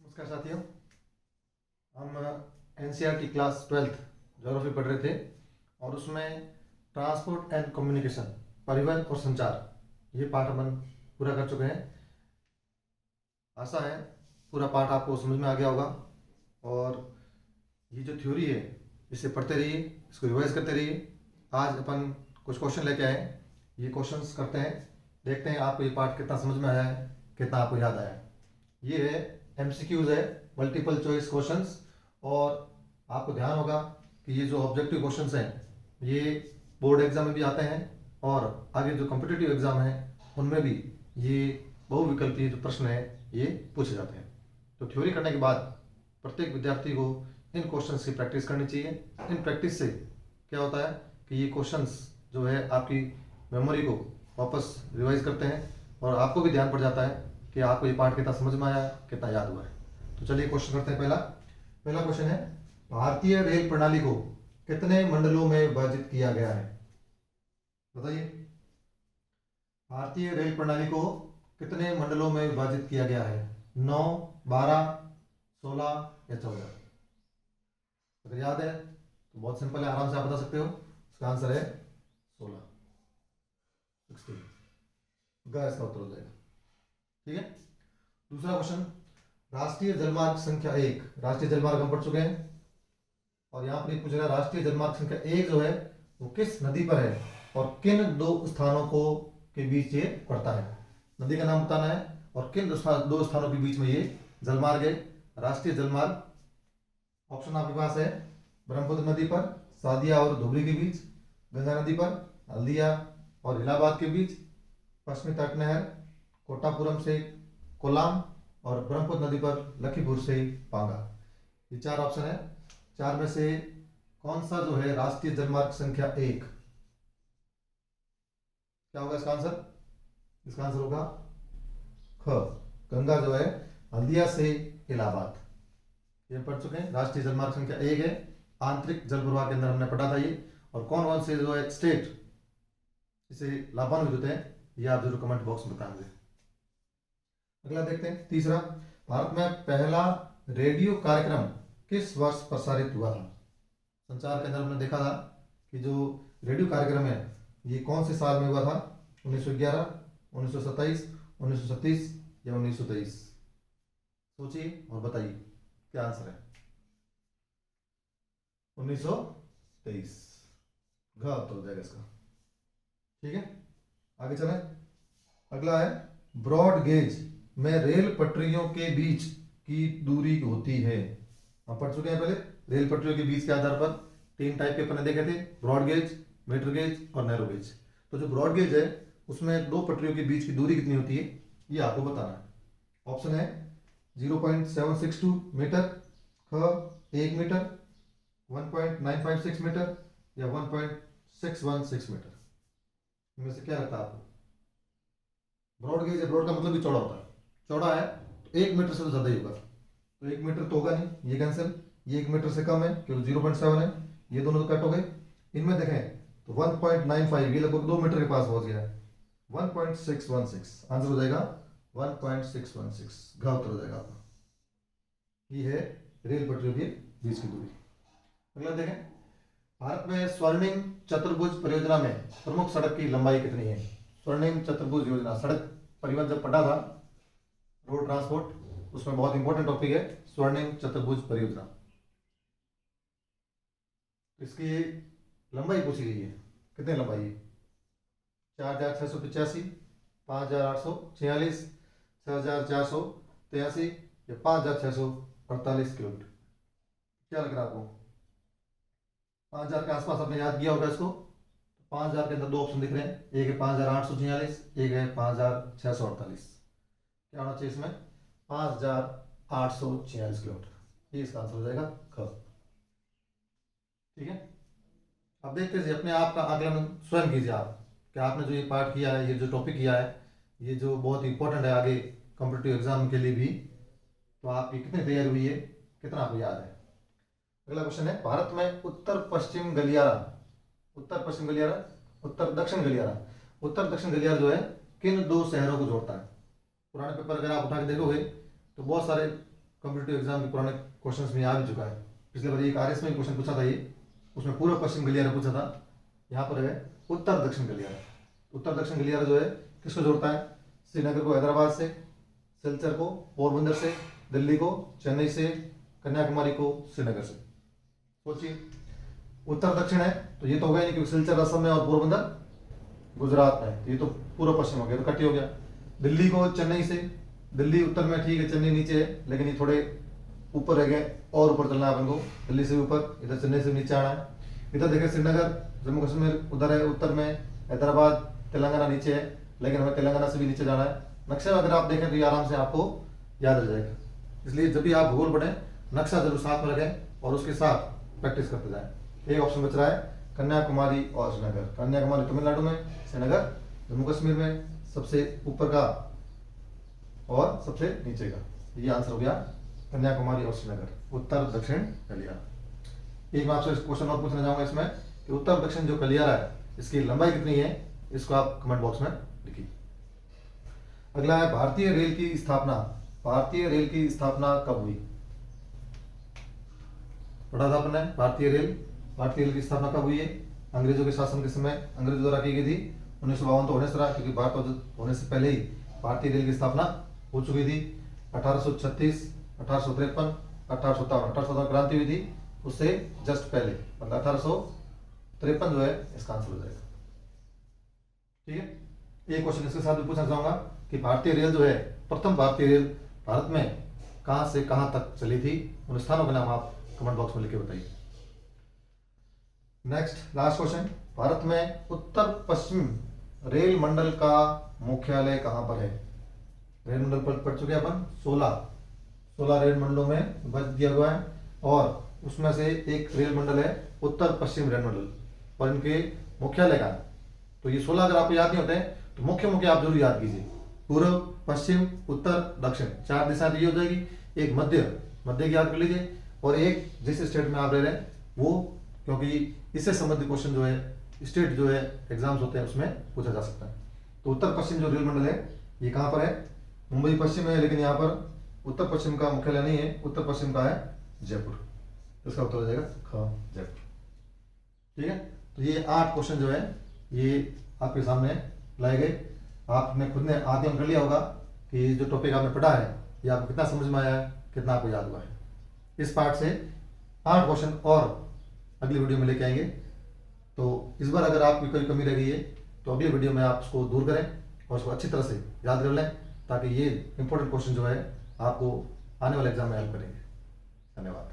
नमस्कार साथियों। हम एनसीईआरटी क्लास 12th ज्योग्राफी पढ़ रहे थे और उसमें ट्रांसपोर्ट एंड कम्युनिकेशन, परिवहन और संचार, ये पाठ हम पूरा कर चुके हैं। आशा है पूरा पाठ आपको समझ में आ गया होगा और ये जो थ्योरी है इसे पढ़ते रहिए, इसको रिवाइज करते रहिए। आज अपन कुछ क्वेश्चन लेके आए, ये क्वेश्चंस करते हैं, देखते हैं आपको ये पाठ कितना समझ में आया है, कितना आपको याद आया है। ये है एमसीक्यूज है, मल्टीपल चॉइस क्वेश्चंस। और आपको ध्यान होगा कि ये जो ऑब्जेक्टिव क्वेश्चंस हैं ये बोर्ड एग्जाम में भी आते हैं और आगे जो कॉम्पिटिटिव एग्जाम है उनमें भी ये बहुविकल्पीय जो प्रश्न है ये पूछे जाते हैं। तो थ्योरी करने के बाद प्रत्येक विद्यार्थी को इन क्वेश्चंस की प्रैक्टिस करनी चाहिए। इन प्रैक्टिस से क्या होता है कि ये क्वेश्चंस जो है आपकी मेमोरी को वापस रिवाइज करते हैं और आपको भी ध्यान पड़ जाता है कि आपको ये पाठ कितना समझ में आया, कितना याद हुआ है। तो चलिए क्वेश्चन करते हैं। पहला क्वेश्चन है, भारतीय रेल प्रणाली को कितने मंडलों में विभाजित किया गया है? बताइए, भारतीय रेल प्रणाली को कितने मंडलों में विभाजित किया गया है? 9, 12, 16 या 14? अगर याद है तो बहुत सिंपल है, आराम से आप बता सकते हो। इसका आंसर है 16। इसका उत्तर हो जाएगा। ठीक है। दूसरा क्वेश्चन, राष्ट्रीय जलमार्ग संख्या 1, राष्ट्रीय जलमार्ग हम पढ़ चुके हैं और यहाँ पर पूछ रहा है राष्ट्रीय जलमार्ग संख्या 1 जो है वो किस नदी पर है और किन दो स्थानों को के बीच ये पड़ता है? नदी का नाम बताना है और किन दो स्थानों के बीच में ये जलमार्ग है, राष्ट्रीय जलमार्ग। ऑप्शन आपके पास है ब्रह्मपुत्र नदी पर, सादिया और धुबरी के बीच, गंगा नदी पर, हल्दिया और इलाहाबाद के बीच, पश्चिमी तट नहर कोटापुरम से कोलाम और ब्रह्मपुत्र नदी पर लखीमपुर से पांगा। ये 4 ऑप्शन है। 4 में से कौन सा जो है राष्ट्रीय जलमार्ग संख्या 1? क्या होगा इसका आंसर? इसका आंसर होगा ख, गंगा जो है हल्दिया से इलाहाबाद। ये पढ़ चुके हैं। राष्ट्रीय जलमार्ग संख्या 1 है, आंतरिक जल प्रवाह के अंदर हमने पढ़ा था ये। और कौन कौन से जो है स्टेट इसे लाभान्वित होते हैं ये आप जरूर कमेंट बॉक्स में बताएंगे। अगला देखते हैं। तीसरा, भारत में पहला रेडियो कार्यक्रम किस वर्ष प्रसारित हुआ था? संचार के अंदर हमने देखा था कि जो रेडियो कार्यक्रम है ये कौन से साल में हुआ था? 1911, 1927, 1937 या 1923? सोचिए और बताइए क्या आंसर है। 1923 घ उत्तर हो जाएगा इसका। ठीक है, आगे चलें। अगला है, ब्रॉड गेज में रेल पटरियों के बीच की दूरी होती है। हम पढ़ चुके हैं पहले, रेल पटरियों के बीच के आधार पर 3 टाइप के अपन देखे थे, ब्रॉड गेज, मीटर गेज और नैरो गेज। तो जो ब्रॉड गेज है उसमें 2 पटरियों के बीच की दूरी कितनी होती है ये आपको बताना है। ऑप्शन है 0.762 मीटर, ख 1 मीटर, 1.956 मीटर या 1.616 मीटर। इनमें से क्या लगता है आपको? ब्रॉड गेज है, ब्रॉड का मतलब भी चौड़ा होता है, चौड़ा है तो 1 मीटर से तो ज्यादा ही होगा। तो 1 मीटर तो होगा नहीं, ये कैंसिल। ये 1 मीटर से कम है क्योंकि 0.7 है, ये दोनों तो कट हो गए। इनमें देखें तो 1.95 ये लगभग 2 मीटर के पास पहुंच गया है। 1.616 आंसर हो जाएगा 1.616 घ उत्तर हो जाएगा आपका। ये है रेल पटरियों के बीच की दूरी। अगला देखें, भारत में स्वर्णिम चतुर्भुज परियोजना में प्रमुख सड़क की लंबाई कितनी है? स्वर्णिम चतुर्भुज योजना, सड़क परिवहन जब पढ़ा था, रोड ट्रांसपोर्ट, उसमें बहुत इंपॉर्टेंट टॉपिक है स्वर्णिम चतुर्भुज परियोजना। इसकी लंबाई पूछी गई है, कितनी लंबाई है? 4685, 5846, 6483 या 5648 किलोमीटर? क्या लग रहा है आपको? 5000 के आसपास आपने याद किया होगा इसको। 5000 के अंदर 2 ऑप्शन दिख रहे हैं, एक है 5846, एक है 5648। क्या होना चाहिए इसमें? 5846 किलोमीटर, ये इसका आंसर हो जाएगा ख। ठीक है, अब देखते हैं अपने आप का आकलन स्वयं कीजिए आप कि आपने जो ये पाठ किया है, ये जो टॉपिक किया है, ये जो बहुत इंपॉर्टेंट है आगे कॉम्पिटिटिव एग्जाम के लिए भी, तो आपकी कितनी तैयारी हुई है, कितना आपको याद है। अगला क्वेश्चन है, भारत में उत्तर पश्चिम गलियारा, उत्तर पश्चिम गलियारा, उत्तर दक्षिण गलियारा, उत्तर दक्षिण गलियारा जो है किन 2 शहरों को जोड़ता है? पुराने पेपर अगर आप उठा के देखोगे तो बहुत सारे कॉम्पिटिटिव एग्जाम के पुराने क्वेश्चंस में आ भी चुका है। पिछले बार एक आरएस में क्वेश्चन पूछा था, ये उसमें पूर्व पश्चिम गलियारा पूछा था। यहाँ पर है उत्तर दक्षिण गलियारा। उत्तर दक्षिण गलियारा जो है किसको जोड़ता है? श्रीनगर को हैदराबाद से, सिलचर को पोरबंदर से, दिल्ली को चेन्नई से, कन्याकुमारी को श्रीनगर से। सोचिए, उत्तर दक्षिण है तो ये तो हो गया नहीं, क्योंकि सिलचर असम में और पोरबंदर गुजरात में, तो ये तो पूर्व पश्चिम हो गया, तो कट ही हो गया। दिल्ली को चेन्नई से, दिल्ली उत्तर में ठीक है, चेन्नई नीचे है, लेकिन ये थोड़े ऊपर रह गए और ऊपर चलना है अपन को, दिल्ली से ऊपर, इधर चेन्नई से नीचे आना है। इधर देखें श्रीनगर जम्मू कश्मीर उधर है उत्तर में, हैदराबाद तेलंगाना नीचे है, लेकिन हमें तेलंगाना से भी नीचे जाना है। नक्शे में अगर आप देखें तो ये आराम से आपको याद रह जाएगा। इसलिए जब भी आप भूगोल पढ़ें नक्शा जरूर साथ में रखें और उसके साथ प्रैक्टिस करते जाएं। एक ऑप्शन बच रहा है कन्याकुमारी और श्रीनगर। कन्याकुमारी तमिलनाडु में, श्रीनगर जम्मू कश्मीर में, सबसे ऊपर का और सबसे नीचे का, ये आंसर हो गया कन्याकुमारी और श्रीनगर, उत्तर दक्षिण गलियारा। एक मैं आपसे क्वेश्चन और पूछना चाहूंगा इसमें कि उत्तर दक्षिण जो गलियारा है इसकी लंबाई कितनी है, इसको आप कमेंट बॉक्स में लिखिए। अगला है भारतीय रेल की स्थापना। भारतीय रेल की स्थापना कब हुई? पढ़ा था आपने भारतीय रेल की स्थापना कब हुई है? अंग्रेजों के शासन के समय अंग्रेजों द्वारा की गई थी। 1952 तो होने से रहा, क्योंकि भारत आजाद होने से पहले ही भारतीय रेल की स्थापना हो चुकी थी। 1836, 1853, 1857 क्रांति हुई थी, उससे जस्ट पहले, मतलब 1853 जो है इसका आंसर हो जाएगा। ठीक है, एक क्वेश्चन इसके साथ भी पूछना चाहूंगा कि भारतीय रेल जो है, प्रथम भारतीय रेल भारत में कहां से कहां तक चली थी? उन स्थानों के नाम आप कमेंट बॉक्स में लिख के बताइए। नेक्स्ट लास्ट क्वेश्चन, भारत में उत्तर पश्चिम रेल मंडल का मुख्यालय कहां पर है? रेल मंडल पर पढ़ चुके अपन, 16 रेल मंडलों में विभाजित दिया हुआ है, और उसमें से एक रेल मंडल है उत्तर पश्चिम रेल मंडल, और इनके मुख्यालय कहां है? तो ये 16 अगर आपको याद नहीं होते हैं तो मुख्य आप जरूर याद कीजिए। पूर्व, पश्चिम, उत्तर, दक्षिण, 4 दिशाएं ये हो जाएगी। एक मध्य की याद कर लीजिए, और एक जिस स्टेट में आप रह रहे हैं वो, क्योंकि इससे संबंधित क्वेश्चन जो है स्टेट जो है एग्जाम्स होते हैं उसमें पूछा जा सकता है। तो उत्तर पश्चिम जो रेल मंडल है ये कहाँ पर है? मुंबई पश्चिम में है, लेकिन यहाँ पर उत्तर पश्चिम का मुख्यालय नहीं है, उत्तर पश्चिम का है जयपुर। इसका उत्तर हो जाएगा ख, जयपुर। ठीक है, तो ये 8 क्वेश्चन जो है ये आपके सामने लाए गए। आपने खुद ने आकलन कर लिया होगा कि जो टॉपिक आपने पढ़ा है ये आपको कितना समझ में आया है, कितना आपको याद हुआ है। इस पार्ट से 8 क्वेश्चन और अगली वीडियो में लेके आएंगे। तो इस बार अगर आपकी कोई कमी रह गई है तो अगली वीडियो में आप उसको दूर करें और उसको अच्छी तरह से याद कर लें, ताकि ये इंपॉर्टेंट क्वेश्चन जो है आपको आने वाले एग्जाम में हेल्प करेंगे। धन्यवाद।